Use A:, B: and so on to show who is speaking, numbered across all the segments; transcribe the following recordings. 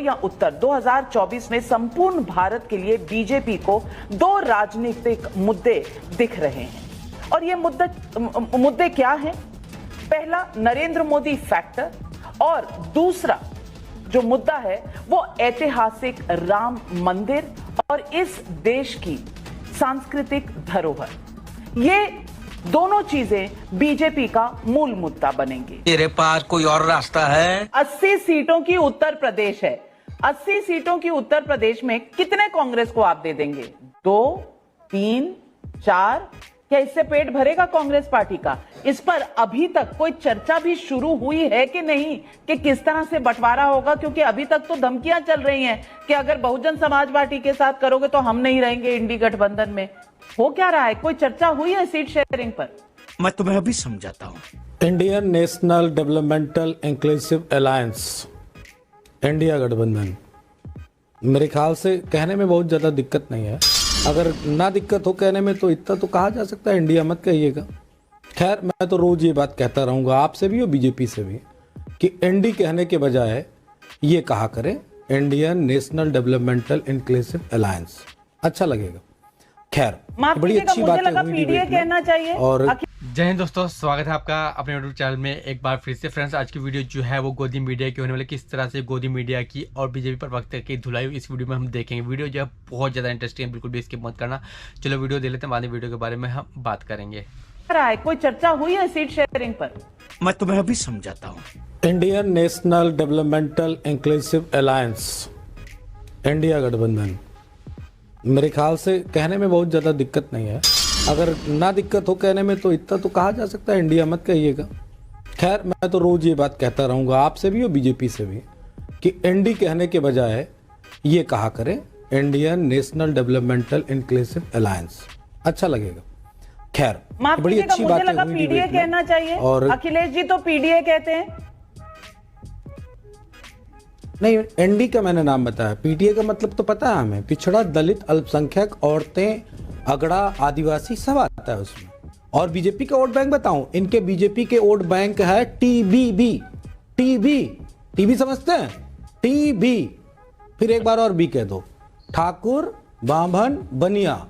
A: या उत्तर, 2024 में संपूर्ण भारत के लिए बीजेपी को दो राजनीतिक मुद्दे दिख रहे हैं। और ये मुद्दे क्या हैं? पहला, नरेंद्र मोदी फैक्टर, और दूसरा जो मुद्दा है वो ऐतिहासिक राम मंदिर और इस देश की सांस्कृतिक धरोहर। ये दोनों चीजें बीजेपी का मूल मुद्दा बनेंगी।
B: तेरे पास कोई और रास्ता है?
A: 80 सीटों की उत्तर प्रदेश है। 80 सीटों की उत्तर प्रदेश में कितने कांग्रेस को आप दे देंगे? 2, 3, 4? क्या इससे पेट भरेगा कांग्रेस पार्टी का? इस पर अभी तक कोई चर्चा भी शुरू हुई है कि नहीं कि किस तरह से बंटवारा होगा? क्योंकि अभी तक तो धमकियां चल रही हैं कि अगर बहुजन समाज पार्टी के साथ करोगे तो हम नहीं रहेंगे इंडी गठबंधन में। हो क्या रहा है? कोई चर्चा हुई है सीट शेयरिंग पर?
B: मैं तुम्हें अभी समझाता हूँ।
C: Indian national developmental inclusive alliance, India गठबंधन, मेरे ख्याल से कहने में बहुत ज्यादा दिक्कत नहीं है। अगर ना दिक्कत हो कहने में तो इतना तो कहा जा सकता है, इंडिया मत कहिएगा। खैर, मैं तो रोज ये बात कहता रहूंगा, आपसे भी और बीजेपी से भी, कि एनडी कहने के बजाय ये कहा करें Indian national developmental inclusive alliance, अच्छा लगेगा। खैर, बड़ी अच्छी बात
A: है, कहना चाहिए।
C: और
D: जय हिंद दोस्तों, स्वागत है आपका अपने यूट्यूब चैनल में एक बार फिर से। फ्रेंड्स, आज की वीडियो जो है वो गोदी मीडिया की होने वाली, किस तरह से गोदी मीडिया की और बीजेपी प्रवक्ता की धुलाई इस वीडियो में हम देखेंगे। वीडियो जो है बहुत ज्यादा इंटरेस्टिंग है, बिल्कुल भी स्किप मत करना। चलो वीडियो देख लेते हैं, बाद में वीडियो के बारे में हम बात करेंगे।
A: कोई चर्चा हुई है सीट शेयरिंग पर?
B: मैं तुम्हें अभी समझाता हूँ।
C: Indian national developmental inclusive alliance, India गठबंधन, मेरे ख्याल से कहने में बहुत ज्यादा दिक्कत नहीं है। अगर ना दिक्कत हो कहने में तो इतना तो कहा जा सकता है, इंडिया मत कहिएगा। खैर, मैं तो रोज ये बात कहता रहूंगा, आपसे भी और बीजेपी से भी, कि एनडी कहने के बजाय ये कहा करें Indian national developmental inclusive alliance, अच्छा लगेगा। खैर, बड़ी अच्छी बात है।
A: पीडीए कहना चाहिए, और अखिलेश जी तो पीडीए कहते हैं।
C: नहीं, एनडी का मैंने नाम बताया, पीटीए का मतलब तो पता है हमें, पिछड़ा, दलित, अल्पसंख्यक, औरतें, अगड़ा, आदिवासी, सब आता है उसमें। और बीजेपी का वोट बैंक बताऊं, इनके बीजेपी के वोट बैंक है टीबीबी। टीबी समझते हैं? टीबी, फिर एक बार और बी कह दो, ठाकुर, बाभन, बनिया।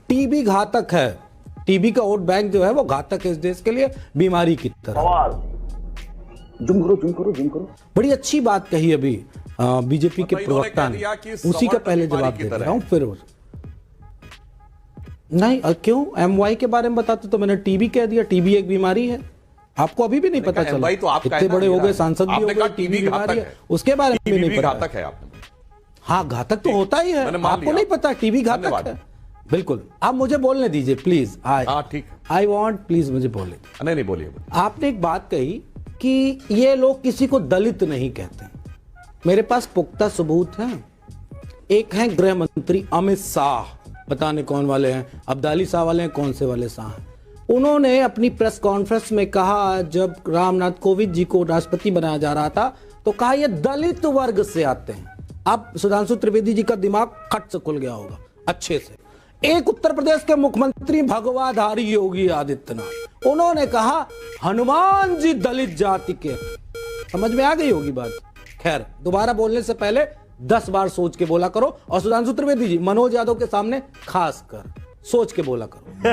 C: टीबी घातक है। टीबी का वोट बैंक जो है वो घातक है इस देश के लिए, बीमारी की तरह। जुम करो। बड़ी अच्छी बात कही अभी बीजेपी के प्रवक्ता ने, उसी का पहले जवाब दे रहा हूं। फिर नहीं, क्यों एमवाई के बारे में बताते तो मैंने टीबी कह दिया। टीबी एक बीमारी है, आपको अभी भी नहीं पता चला? इतने बड़े हो गए, सांसद भी हो गए, टीबी बीमारी है, उसके बारे में भी नहीं पता है। हाँ, घातक तो होता ही है, आपको नहीं पता टीबी घातक है? बिल्कुल। आप मुझे बोलने दीजिए प्लीज। आई वॉन्ट, प्लीज मुझे बोलने।
E: नहीं बोलिए।
C: आपने एक बात कही कि ये लोग किसी को दलित नहीं कहते। मेरे पास पुख्ता सबूत हैं। एक हैं गृह मंत्री अमित शाह, बताने कौन वाले हैं, अब्दाली शाह वाले हैं, कौन से वाले शाह हैं। उन्होंने अपनी प्रेस कॉन्फ्रेंस में कहा, जब रामनाथ कोविंद जी को राष्ट्रपति बनाया जा रहा था, तो कहा ये दलित वर्ग से आते हैं। अब सुधांशु त्रिवेदी जी का दिमाग खट से खुल गया होगा अच्छे से। एक उत्तर प्रदेश के मुख्यमंत्री भगवाधारी योगी आदित्यनाथ, उन्होंने कहा हनुमान जी दलित जाति के। समझ में आ गई होगी बात? खैर, दोबारा बोलने से पहले 10 बार सोच के बोला करो। और सुधांशु त्रिवेदी जी, मनोज यादव के सामने खास कर सोच के बोला करो।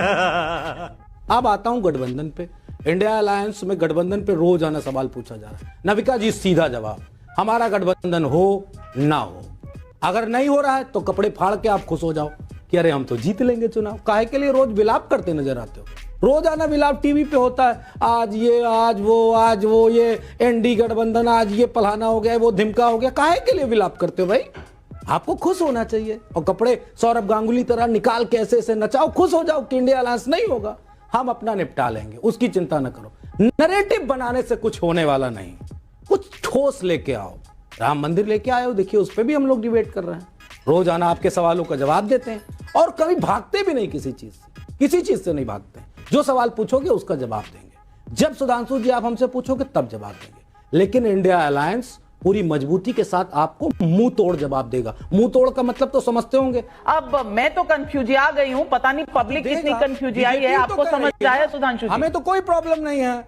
C: अब आता हूं गठबंधन पे। इंडिया अलायंस में गठबंधन पे रोजाना सवाल पूछा जा रहा है। नविका जी, सीधा जवाब, हमारा गठबंधन हो ना हो। अगर नहीं हो रहा है तो कपड़े फाड़ के आप खुश हो जाओ कि अरे हम तो जीत लेंगे चुनाव। काहे के लिए रोज विलाप करते नजर आते हो? रोजाना विलाप टीवी पे होता है, आज ये, आज वो, ये एनडी गठबंधन, आज ये फलाना हो गया, वो धिमका हो गया। काहे के लिए विलाप करते हो भाई? आपको खुश होना चाहिए और कपड़े सौरभ गांगुली तरह निकाल के ऐसे नचाओ, खुश हो जाओ कि इंडिया अलायंस नहीं होगा, हम अपना निपटा लेंगे, उसकी चिंता न करो। नैरेटिव बनाने से कुछ होने वाला नहीं, कुछ ठोस लेके आओ। राम मंदिर लेके आए हो, देखिए उस पर भी हम लोग डिबेट कर रहे हैं। रोजाना आपके सवालों का जवाब देते हैं और कभी भागते भी नहीं किसी चीज से, किसी चीज से नहीं भागते। जो सवाल पूछोगे उसका जवाब देंगे। जब सुधांशु जी आप हमसे पूछोगे तब जवाब देंगे। लेकिन इंडिया अलायंस पूरी मजबूती के साथ आपको मुंह तोड़ जवाब देगा। मुंह तोड़ का मतलब तो समझते होंगे।
A: अब मैं तो कंफ्यूज आ गई हूं, पता नहीं पब्लिक कितनी कंफ्यूज आई है। आपको समझ आया सुधांशु जी?
C: हमें तो कोई प्रॉब्लम नहीं है।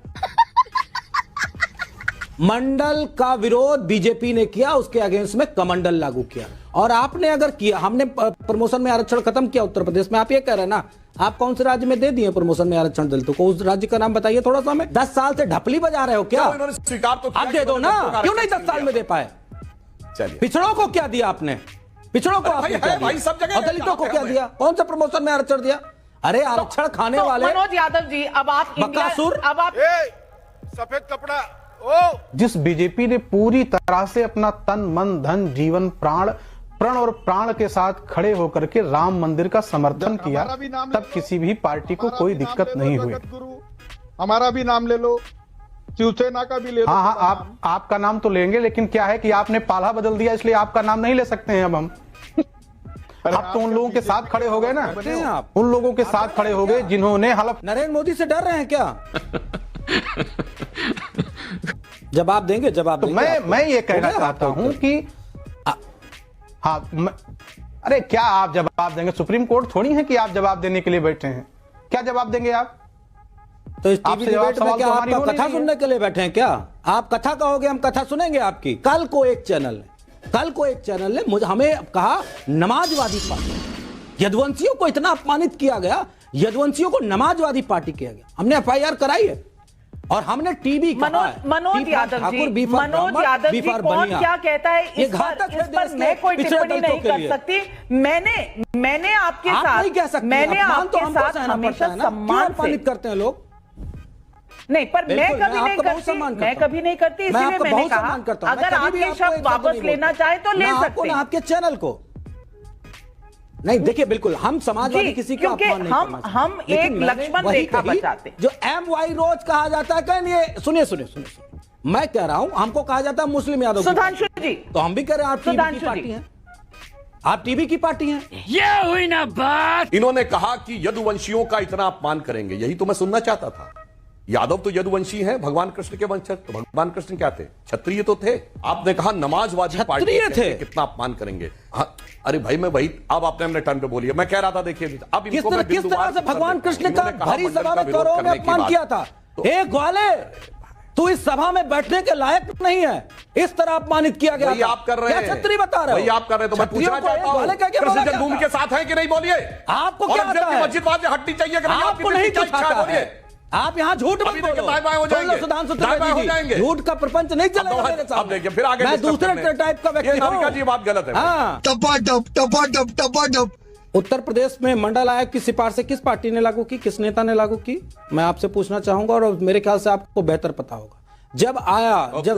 C: मंडल का विरोध बीजेपी ने किया, उसके अगेंस्ट में कमंडल लागू किया। और आपने अगर किया, हमने प्रमोशन में आरक्षण खत्म किया उत्तर प्रदेश में, आप ये कह रहे हैं ना, आप कौन से राज्य में दे दिए प्रमोशन में आरक्षण दलितों को? उस राज्य का नाम बताइए थोड़ा सा। हमें 10 साल से ढपली बजा रहे हो क्या?
E: स्वीकार तो
C: आप दे दो ना, क्यों नहीं 10 साल में दे पाए?
E: चलिए,
C: पिछड़ों को क्या दिया आपने? पिछड़ों को आपने क्या
E: भाई, सब
C: दिया?
E: जगह
C: और दलितों को क्या दिया? कौन सा प्रमोशन में आरक्षण दिया? अरे आरक्षण खाने वाले
A: मनोज यादव जी, अब आप
C: बकासुर,
A: अब आप
E: सफेद कपड़ा ओ
F: जिस बीजेपी ने पूरी तरह से अपना तन मन धन जीवन प्रण और प्राण के साथ खड़े होकर के राम मंदिर का समर्थन किया, तब किसी भी पार्टी को कोई दिक्कत नहीं हुई।
G: हमारा भी नाम ले लो, शिवसेना का भी ले लो।
F: हाँ, आपका नाम तो लेंगे, लेकिन क्या है कि आपने पाला बदल दिया, इसलिए आपका नाम नहीं ले सकते हैं अब हम। आप तो उन लोगों के साथ खड़े हो गए ना, आप उन लोगों के साथ खड़े हो गए जिन्होंने हलफ।
C: नरेंद्र मोदी से डर रहे हैं क्या? जवाब देंगे, जवाब
F: तो
C: देंगे।
F: मैं ये कहना चाहता हूं कि अरे क्या आप जवाब देंगे? सुप्रीम कोर्ट थोड़ी है कि आप जवाब देने के लिए बैठे हैं। क्या जवाब देंगे आप?
C: तो इस टीवी डिबेट में क्या
F: हमारी
C: आपका कथा सुनने के लिए बैठे हैं क्या? आप कथा कहोगे, हम कथा सुनेंगे आपकी। कल को एक चैनल ने मुझे हमें कहा नमाजवादी पार्टी। यदुवंशियों को इतना अपमानित किया गया, यदुवंशियों को नमाजवादी पार्टी किया गया। हमने FIR कराई है और हमने टीवी
A: मनोज यादव जी, कौन क्या कहता है इस पर मैं कोई टिप्पणी नहीं कर सकती। मैंने आपके साथ, मैंने आपके साथ हमेशा सम्मान से
C: करते हैं लोग।
A: नहीं, पर मैं कभी नहीं करती, इसीलिए मैंने कहा अगर आप ये शब्द वापस लेना चाहे तो ले सकते हैं।
C: आपके चैनल को नहीं, देखिए बिल्कुल हम समाजवादी किसी का अपमान नहीं करना चाहते।
A: हम एक लक्ष्मण रेखा बचाते।
C: जो MY रोज कहा जाता है, कहीं नहीं, सुनिए, मैं कह रहा हूं, हमको कहा जाता है मुस्लिम यादव
A: सुधांशु जी,
C: तो हम भी कह रहे हैं आप टीवी की पार्टी हैं, आप टीवी की पार्टी हैं।
B: ये हुई ना बात।
E: इन्होंने कहा कि यदुवंशियों का इतना अपमान करेंगे, यही तो मैं सुनना चाहता था। यादव तो यदुवंशी हैं, भगवान कृष्ण के वंशज। तो भगवान कृष्ण क्या थे? क्षत्रिय तो थे। आपने कहा नमाजवादी पार्टी
C: थे,
E: कितना अपमान करेंगे। हाँ, अरे भाई मैं वही, अब आपने हमने टर्न पे बोली, मैं कह रहा था देखिए अब
C: किस तरह से भगवान कृष्ण का भरी सभा में कौरवों में अपमान किया था। एक ग्वाले, तू इस सभा में बैठने के लायक नहीं है, इस तरह अपमानित किया गया।
E: वही आप कर रहे हैं,
C: छत्री बता रहे हो,
E: वही आप कर रहे हैं। तो मैं पूछना चाहता हूं, कृष्ण जन्मभूमि के साथ है कि नहीं? बोलिए
C: आपको क्या आता है?
E: मस्जिद वहां से हटनी चाहिए कि नहीं?
C: आपको नहीं कुछ आता है। आप यहाँ झूठ मत बोलो, सुधांशु त्रिवेदी जी, झूठ का प्रपंच नहीं चलेगा मेरे साथ।
E: अब देखिए फिर आगे
C: मैं दूसरे टाइप का व्यक्ति हूं।
E: जी बात गलत है।
C: हाँ, टपाटप। उत्तर प्रदेश में मंडल आयोग की सिफारिशें किस पार्टी ने लागू की, किस नेता ने लागू की? मैं आपसे पूछना चाहूंगा और मेरे ख्याल से आपको बेहतर पता होगा। जब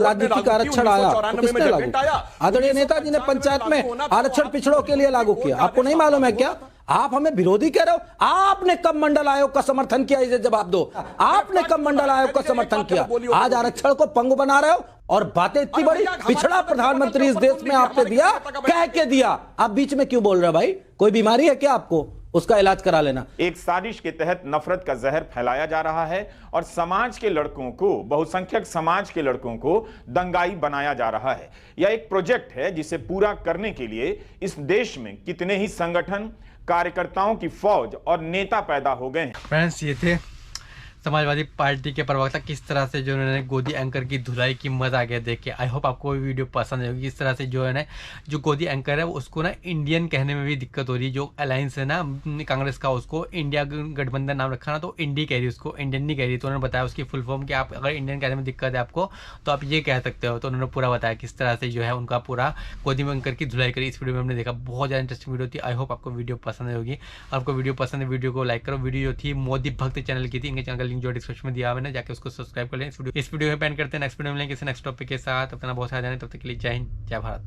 C: राजनीतिक आरक्षण आया तो किसने लागू किया? आदरणीय नेताजी ने पंचायत में आरक्षण पिछड़ों के लिए लागू किया। आपको नहीं मालूम है क्या? आप हमें विरोधी कह रहे हो। आपने कब मंडल आयोग का समर्थन किया? इसे जवाब दो। आपने कब मंडल आयोग का समर्थन किया? आज आरक्षण को पंगु बना रहे हो और बातें इतनी बड़ी। पिछड़ा प्रधानमंत्री इस देश में आपने दिया, कह के दिया। आप बीच में क्यों बोल रहे हो भाई? कोई बीमारी है क्या आपको? उसका इलाज करा लेना।
G: एक साजिश के तहत नफरत का जहर फैलाया जा रहा है और समाज के लड़कों को, बहुसंख्यक समाज के लड़कों को दंगाई बनाया जा रहा है। यह एक प्रोजेक्ट है जिसे पूरा करने के लिए इस देश में कितने ही संगठन, कार्यकर्ताओं की फौज और नेता पैदा हो गए हैं।
D: फ्रेंड्स, ये थे समाजवादी पार्टी के प्रवक्ता, किस तरह से जो उन्होंने गोदी एंकर की धुलाई की मजा आ गया देख के। आई होप आपको ये वीडियो पसंद आएगी। इस तरह से जो है ना, जो गोदी एंकर है उसको ना इंडियन कहने में भी दिक्कत हो रही है। जो अलायंस है ना कांग्रेस का, उसको इंडिया गठबंधन नाम रखा ना, तो इंडी कह रही है, उसको इंडियन नहीं कह रही। तो उन्होंने बताया उसकी फुल फॉर्म कि आप अगर इंडियन कहने में दिक्कत है आपको तो आप ये कह सकते हो। तो उन्होंने पूरा बताया किस तरह से जो है उनका पूरा गोदी एंकर की धुलाई करी। इस वीडियो में हमने देखा, बहुत ज़्यादा इंटरेस्टिंग वीडियो थी। आई होप आपको वीडियो पसंद होगी। आपको वीडियो पसंद है, वीडियो को लाइक करो। वीडियो जो थी मोदी भक्त चैनल की थी, इनके चैनल का लिंक जो डिस्क्रिप्शन में दिया मैंने, जाके उसको सब्सक्राइब कर लें। इस वीडियो में पेन करते हैं। नेक्स्ट वीडियो में मिलेंगे किसी नेक्स्ट टॉपिक के साथ। अपना बहुत सारा जाने, तब तक के लिए जय हिंद, जय भारत।